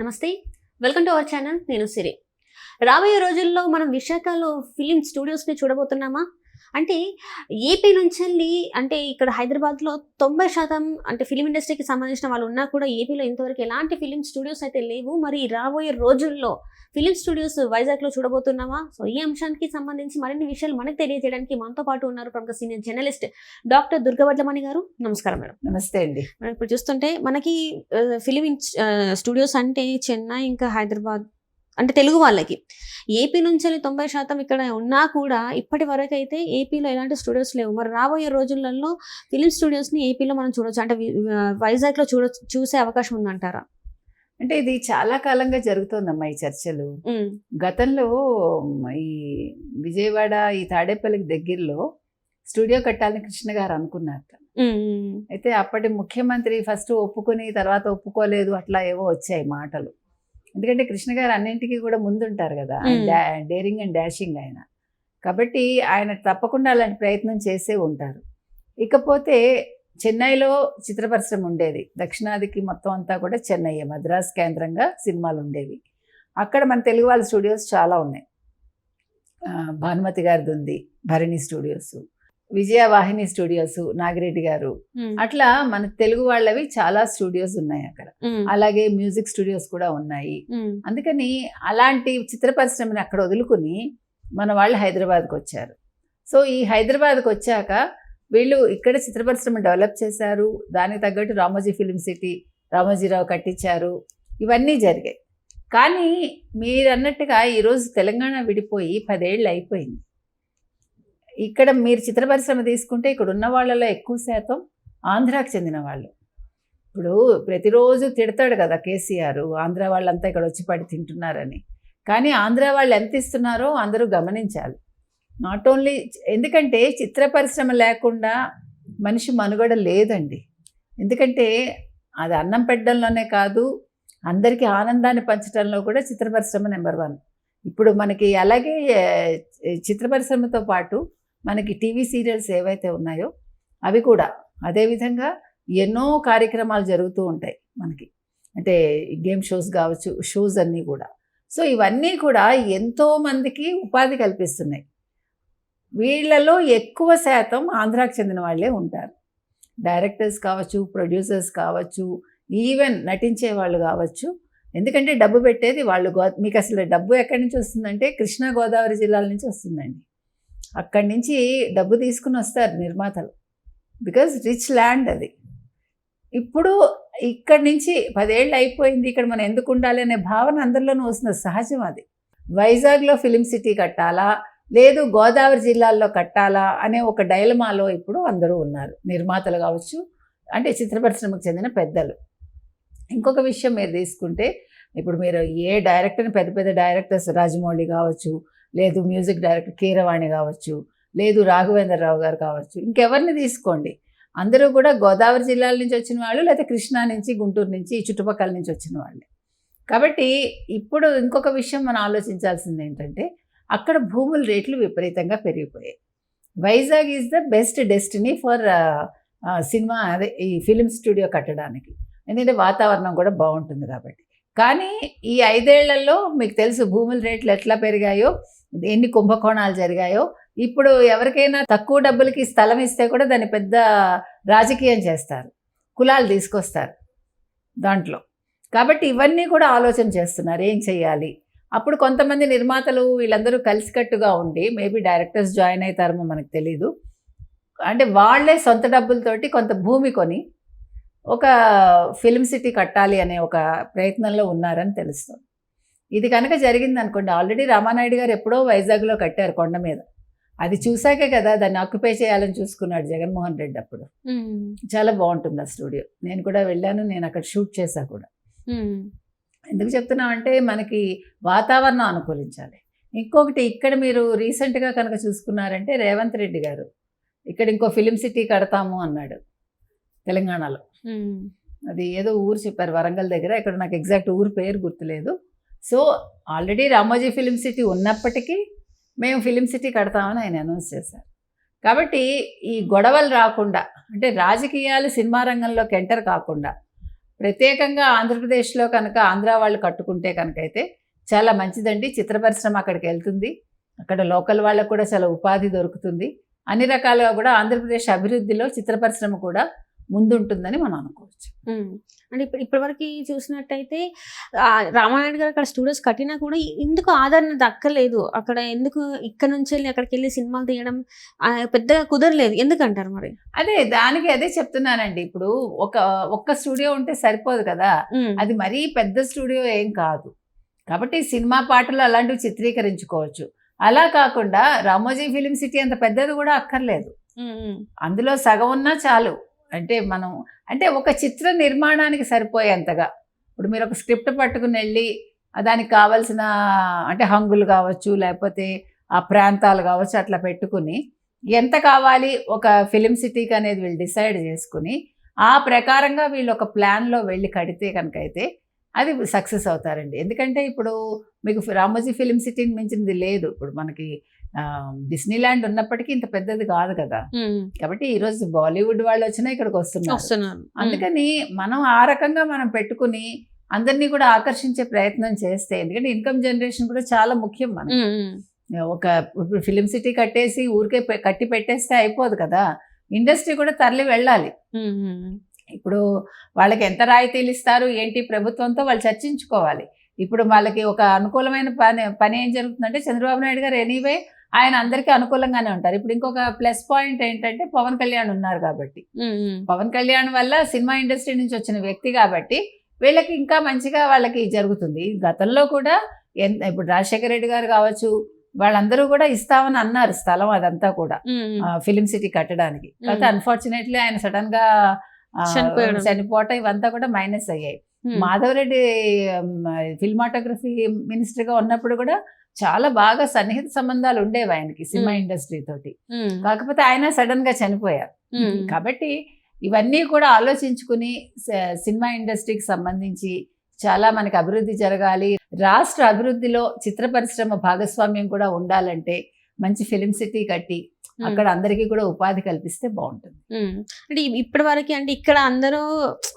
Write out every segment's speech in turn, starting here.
నమస్తే, welcome to our channel. నేను సిరి. రాబోయే రోజుల్లో మనం విశాఖలో ఫిలిం స్టూడియోస్ని చూడబోతున్నామా? అంటే ఏపీ నుంచి అంటే ఇక్కడ హైదరాబాద్లో 90% అంటే ఫిలిం ఇండస్ట్రీకి సంబంధించిన వాళ్ళు ఉన్నా కూడా ఏపీలో ఇంతవరకు ఎలాంటి ఫిలిం స్టూడియోస్ అయితే లేవు. మరి రాబోయే రోజుల్లో ఫిలిం స్టూడియోస్ వైజాగ్లో చూడబోతున్నామా? సో ఈ అంశానికి సంబంధించి మరిన్ని విషయాలు మనకు తెలియజేయడానికి మనతో పాటు ఉన్నారు ప్రముఖ సీనియర్ జర్నలిస్ట్ డాక్టర్ దుర్గవడ్లమణి గారు. నమస్కారం మేడం. నమస్తే అండి. మనం ఇప్పుడు చూస్తుంటే మనకి ఫిలిం స్టూడియోస్ అంటే చెన్నై ఇంకా హైదరాబాద్ అంటే తెలుగు వాళ్ళకి, ఏపీ నుంచి 90% ఇక్కడ ఉన్నా కూడా ఇప్పటి వరకు అయితే ఏపీలో ఎలాంటి స్టూడియోస్ లేవు. మరి రాబోయే రోజులలో ఫిలిం స్టూడియోస్ని ఏపీలో మనం చూడొచ్చు అంటే వైజాగ్లో చూసే అవకాశం ఉందంటారా? అంటే ఇది చాలా కాలంగా జరుగుతోందమ్మా ఈ చర్చలు. గతంలో ఈ విజయవాడ ఈ తాడేపల్లికి దగ్గరలో స్టూడియో కట్టాలని కృష్ణ గారు అనుకున్నారు. అయితే అప్పటి ముఖ్యమంత్రి ఫస్ట్ ఒప్పుకొని తర్వాత ఒప్పుకోలేదు, అట్లా ఏవో వచ్చాయి మాటలు. ఎందుకంటే కృష్ణ గారు అన్నింటికి కూడా ముందుంటారు కదా, డేరింగ్ అండ్ డాషింగ్ ఆయన. కాబట్టి ఆయన తప్పకుండా అలాంటి ప్రయత్నం చేసే ఉంటారు. ఇకపోతే చెన్నైలో చిత్ర పరిశ్రమ ఉండేది, దక్షిణాదికి మొత్తం అంతా కూడా చెన్నై, మద్రాస్ కేంద్రంగా సినిమాలు ఉండేవి. అక్కడ మన తెలుగు వాళ్ళ స్టూడియోస్ చాలా ఉన్నాయి. భానుమతి గారిది ఉంది, భరణి స్టూడియోస్, విజయవాహిని స్టూడియోస్, నాగిరెడ్డి గారు, అట్లా మన తెలుగు వాళ్ళవి చాలా స్టూడియోస్ ఉన్నాయి అక్కడ. అలాగే మ్యూజిక్ స్టూడియోస్ కూడా ఉన్నాయి. అందుకని అలాంటి చిత్ర పరిశ్రమని అక్కడ వదులుకుని మన వాళ్ళు హైదరాబాద్కి వచ్చారు. సో ఈ హైదరాబాద్కి వచ్చాక వీళ్ళు ఇక్కడ చిత్ర పరిశ్రమ డెవలప్ చేశారు. దానికి తగ్గట్టు రామోజీ ఫిలిం సిటీ, రామోజీరావు కట్టించారు. ఇవన్నీ జరిగాయి. కానీ మీరు అన్నట్టుగా ఈరోజు తెలంగాణ విడిపోయి 10 ఏళ్ళు అయిపోయింది. ఇక్కడ మీరు చిత్ర పరిశ్రమ తీసుకుంటే ఇక్కడ ఉన్న వాళ్ళలో ఎక్కువ శాతం ఆంధ్రాకి చెందిన వాళ్ళు. ఇప్పుడు ప్రతిరోజు తిడతాడు కదా కేసీఆర్, ఆంధ్ర వాళ్ళంతా ఇక్కడ వచ్చి పడి తింటున్నారని. కానీ ఆంధ్ర వాళ్ళు ఎంత ఇస్తున్నారో అందరూ గమనించాలి. నాట్ ఓన్లీ ఎందుకంటే చిత్ర పరిశ్రమ లేకుండా మనిషి మనుగడ లేదండి. ఎందుకంటే అది అన్నం పెట్టడంలోనే కాదు, అందరికీ ఆనందాన్ని పంచడంలో కూడా చిత్ర పరిశ్రమ నెంబర్ 1. ఇప్పుడు మనకి అలాగే చిత్ర పరిశ్రమతో పాటు మనకి టీవీ సీరియల్స్ ఏవైతే ఉన్నాయో అవి కూడా అదేవిధంగా ఎన్నో కార్యక్రమాలు జరుగుతూ ఉంటాయి మనకి. అంటే గేమ్ షోస్ కావచ్చు, షోస్ అన్నీ కూడా. సో ఇవన్నీ కూడా ఎంతోమందికి ఉపాధి కల్పిస్తున్నాయి. వీళ్ళలో ఎక్కువ శాతం ఆంధ్రాకి చెందిన వాళ్ళే ఉంటారు. డైరెక్టర్స్ కావచ్చు, ప్రొడ్యూసర్స్ కావచ్చు, ఈవెన్ నటించే వాళ్ళు కావచ్చు. ఎందుకంటే డబ్బు పెట్టేది వాళ్ళు. మీకు అసలు డబ్బు ఎక్కడి నుంచి వస్తుందంటే కృష్ణా గోదావరి జిల్లాల నుంచి వస్తుందండి. అక్కడి నుంచి డబ్బు తీసుకుని వస్తారు నిర్మాతలు. బికాజ్ రిచ్ ల్యాండ్ అది. ఇప్పుడు ఇక్కడి నుంచి 10 ఏళ్ళు అయిపోయింది, ఇక్కడ మనం ఎందుకు ఉండాలి అనే భావన అందరిలోనూ వస్తుంది, సహజం అది. వైజాగ్లో ఫిలిం సిటీ కట్టాలా లేదు గోదావరి జిల్లాల్లో కట్టాలా అనే ఒక డైలమాలో ఇప్పుడు అందరూ ఉన్నారు, నిర్మాతలు కావచ్చు, అంటే చిత్ర పరిశ్రమకు చెందిన పెద్దలు. ఇంకొక విషయం మీరు తీసుకుంటే, ఇప్పుడు మీరు ఏ డైరెక్టర్ని, పెద్ద పెద్ద డైరెక్టర్స్ రాజమౌళి కావచ్చు, లేదు మ్యూజిక్ డైరెక్టర్ కీరవాణి కావచ్చు, లేదు రాఘవేంద్రరావు గారు కావచ్చు, ఇంకెవరిని తీసుకోండి, అందరూ కూడా గోదావరి జిల్లాల నుంచి వచ్చిన వాళ్ళు, లేదా కృష్ణా నుంచి, గుంటూరు నుంచి, ఈ చుట్టుపక్కల నుంచి వచ్చిన వాళ్ళే. కాబట్టి ఇప్పుడు ఇంకొక విషయం మనం ఆలోచించాల్సింది ఏంటంటే, అక్కడ భూముల రేట్లు విపరీతంగా పెరిగిపోయాయి. Vizag is the best destiny for cinema, అదే ఈ ఫిలిం స్టూడియో కట్టడానికి. ఎందుకంటే వాతావరణం కూడా బాగుంటుంది కాబట్టి. కానీ ఈ 5 ఏళ్లలో మీకు తెలుసు భూముల రేట్లు ఎట్లా పెరిగాయో, ఎన్ని కుంభకోణాలు జరిగాయో. ఇప్పుడు ఎవరికైనా తక్కువ డబ్బులకి స్థలం ఇస్తే కూడా దాన్ని పెద్ద రాజకీయం చేస్తారు, కులాలు తీసుకొస్తారు దాంట్లో. కాబట్టి ఇవన్నీ కూడా ఆలోచన చేస్తున్నారు ఏం చెయ్యాలి. అప్పుడు కొంతమంది నిర్మాతలు వీళ్ళందరూ కలిసికట్టుగా ఉండి, మేబీ డైరెక్టర్స్ జాయిన్ అవుతారేమో మనకు తెలీదు, అంటే వాళ్ళే సొంత డబ్బులతోటి కొంత భూమి కొని ఒక ఫిల్మ్ సిటీ కట్టాలి అనే ఒక ప్రయత్నంలో ఉన్నారని తెలుస్తుంది. ఇది కనుక జరిగింది అనుకోండి, ఆల్రెడీ రామానాయుడు గారు ఎప్పుడో వైజాగ్లో కట్టారు కొండ మీద. అది చూసాకే కదా దాన్ని ఆక్యుపై చేయాలని చూసుకున్నాడు జగన్మోహన్ రెడ్డి అప్పుడు. చాలా బాగుంటుంది ఆ స్టూడియో. నేను కూడా వెళ్ళాను, నేను అక్కడ షూట్ చేశా కూడా. ఎందుకు చెప్తున్నామంటే మనకి వాతావరణం అనుకూలించాలి. ఇంకొకటి, ఇక్కడ మీరు రీసెంట్గా కనుక చూసుకున్నారంటే రేవంత్ రెడ్డి గారు ఇక్కడ ఇంకో ఫిలిం సిటీ కడతాము అన్నాడు తెలంగాణలో. అది ఏదో ఊరు చెప్పారు, వరంగల్ దగ్గర, ఇక్కడ నాకు ఎగ్జాక్ట్ ఊరు పేరు గుర్తులేదు. So already Ramoji film city ఉన్నప్పటికీ మేము ఫిలిం సిటీ కడతామని ఆయన అనౌన్స్ చేశారు. కాబట్టి ఈ గొడవలు రాకుండా, అంటే రాజకీయాలు సినిమా రంగంలోకి ఎంటర్ కాకుండా ప్రత్యేకంగా ఆంధ్రప్రదేశ్లో కనుక ఆంధ్ర వాళ్ళు కట్టుకుంటే కనుక అయితే చాలా మంచిదండి. చిత్ర పరిశ్రమ అక్కడికి వెళ్తుంది, అక్కడ లోకల్ వాళ్ళకు కూడా చాలా ఉపాధి దొరుకుతుంది. అన్ని రకాలుగా కూడా ఆంధ్రప్రదేశ్ అభివృద్ధిలో చిత్ర పరిశ్రమ కూడా ముందుంటుందని మనం అనుకోవచ్చు. అంటే ఇప్పటివరకు చూసినట్టయితే రామానాయుడు గారు అక్కడ స్టూడియోస్ కట్టినా కూడా ఎందుకు ఆదరణ దక్కలేదు, అక్కడ ఎందుకు ఇక్కడ నుంచి వెళ్ళి అక్కడికి వెళ్ళి సినిమాలు తీయడం పెద్దగా కుదరలేదు, ఎందుకంటారు మరి? అదే చెప్తున్నానండి. ఇప్పుడు ఒక్క స్టూడియో ఉంటే సరిపోదు కదా, అది మరీ పెద్ద స్టూడియో ఏం కాదు. కాబట్టి సినిమా పాటలు అలాంటివి చిత్రీకరించుకోవచ్చు. అలా కాకుండా రామోజీ ఫిలిం సిటీ అంత పెద్దది కూడా అక్కర్లేదు, అందులో సగం ఉన్నా చాలు. అంటే ఒక చిత్ర నిర్మాణానికి సరిపోయేంతగా. ఇప్పుడు మీరు ఒక స్క్రిప్ట్ పట్టుకుని వెళ్ళి దానికి కావాల్సిన అంటే హంగులు కావచ్చు, లేకపోతే ఆ ప్రాంతాలు కావచ్చు, అట్లా పెట్టుకుని ఎంత కావాలి ఒక ఫిలిం సిటీకి అనేది వీళ్ళు డిసైడ్ చేసుకుని ఆ ప్రకారంగా వీళ్ళు ఒక ప్లాన్లో వెళ్ళి కడితే కనుక అయితే అది సక్సెస్ అవుతారండి. ఎందుకంటే ఇప్పుడు మీకు రామోజీ ఫిలిం సిటీని మించింది లేదు. ఇప్పుడు మనకి డిస్నీ ల్యాండ్ ఉన్నప్పటికీ ఇంత పెద్దది కాదు కదా. కాబట్టి ఈరోజు బాలీవుడ్ వాళ్ళు వచ్చినా ఇక్కడికి వస్తున్నారు. అందుకని మనం ఆ రకంగా మనం పెట్టుకుని అందరినీ కూడా ఆకర్షించే ప్రయత్నం చేస్తే, ఎందుకంటే ఇన్కమ్ జనరేషన్ కూడా చాలా ముఖ్యం. మనం ఒక ఫిలిం సిటీ కట్టేసి ఊరికే కట్టి పెట్టేస్తే అయిపోదు కదా, ఇండస్ట్రీ కూడా తరలి వెళ్ళాలి. ఇప్పుడు వాళ్ళకి ఎంత రాయితీలు ఇస్తారు ఏంటి ప్రభుత్వంతో వాళ్ళు చర్చించుకోవాలి. ఇప్పుడు వాళ్ళకి ఒక అనుకూలమైన పని ఏం జరుగుతుందంటే, చంద్రబాబు నాయుడు గారు ఎనీవే ఆయన అందరికీ అనుకూలంగానే ఉంటారు. ఇప్పుడు ఇంకొక ప్లస్ పాయింట్ ఏంటంటే పవన్ కళ్యాణ్ ఉన్నారు కాబట్టి, పవన్ కళ్యాణ్ వల్ల సినిమా ఇండస్ట్రీ నుంచి వచ్చిన వ్యక్తి కాబట్టి వీళ్ళకి ఇంకా మంచిగా వాళ్ళకి జరుగుతుంది. గతంలో కూడా ఇప్పుడు రాజశేఖర రెడ్డి గారు కావచ్చు, వాళ్ళందరూ కూడా ఇస్తామని అన్నారు స్థలం అదంతా కూడా ఫిలిం సిటీ కట్టడానికి. కాకపోతే అన్ఫార్చునేట్లీ ఆయన సడన్ గా చనిపోవటం ఇవంతా కూడా మైనస్ అయ్యాయి. మాధవరెడ్డి ఫిల్మాటోగ్రఫీ మినిస్టర్గా ఉన్నప్పుడు కూడా చాలా బాగా సన్నిహిత సంబంధాలు ఉండేవి ఆయనకి సినిమా ఇండస్ట్రీ తోటి. కాకపోతే ఆయన సడన్ గా చనిపోయారు. కాబట్టి ఇవన్నీ కూడా ఆలోచించుకుని సినిమా ఇండస్ట్రీకి సంబంధించి చాలా మనకి అభివృద్ధి జరగాలి. రాష్ట్ర అభివృద్ధిలో చిత్ర పరిశ్రమ భాగస్వామ్యం కూడా ఉండాలంటే మంచి ఫిలిం సిటీ కట్టి అక్కడ అందరికీ కూడా ఉపాధి కల్పిస్తే బాగుంటుంది. అంటే ఇప్పటి వరకు అంటే ఇక్కడ అందరూ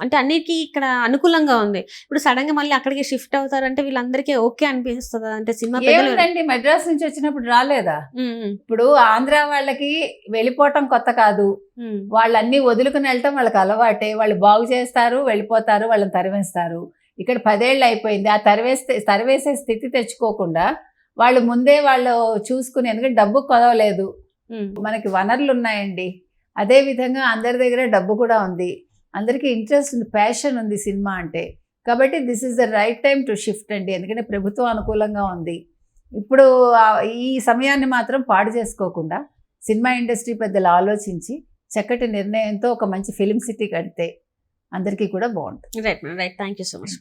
అంటే అన్నిటికీ ఇక్కడ అనుకూలంగా ఉంది. ఇప్పుడు సడన్ గా మళ్ళీ అక్కడికి షిఫ్ట్ అవుతారంటే వీళ్ళందరికీ ఓకే అనిపిస్తుంది. అంటే సినిమా ఏంటండి, మెడ్రాస్ నుంచి వచ్చినప్పుడు రాలేదా? ఇప్పుడు ఆంధ్ర వాళ్ళకి వెళ్ళిపోవటం కొత్త కాదు, వాళ్ళన్నీ వదులుకుని వెళ్ళటం వాళ్ళకి అలవాటే. వాళ్ళు బాగు చేస్తారు, వెళ్ళిపోతారు, వాళ్ళని తరివేస్తారు. ఇక్కడ 10 ఏళ్ళు అయిపోయింది. ఆ తరివేసే స్థితి తెచ్చుకోకుండా వాళ్ళు ముందే వాళ్ళు చూసుకుని, ఎందుకంటే డబ్బు కొదవలేదు, మనకి వనరులు ఉన్నాయండి. అదే విధంగా అందరి దగ్గర డబ్బు కూడా ఉంది, అందరికీ ఇంట్రెస్ట్ ఉంది, ప్యాషన్ ఉంది సినిమా అంటే. కాబట్టి this is the right time to shift అండి. ఎందుకంటే ప్రభుత్వం అనుకూలంగా ఉంది. ఇప్పుడు ఈ సమయాన్ని మాత్రం పాడు చేసుకోకుండా సినిమా ఇండస్ట్రీ పెద్దలు ఆలోచించి చక్కటి నిర్ణయంతో ఒక మంచి ఫిలిం సిటీ కడితే అందరికీ కూడా బాగుంటుంది. Right, thank you so much.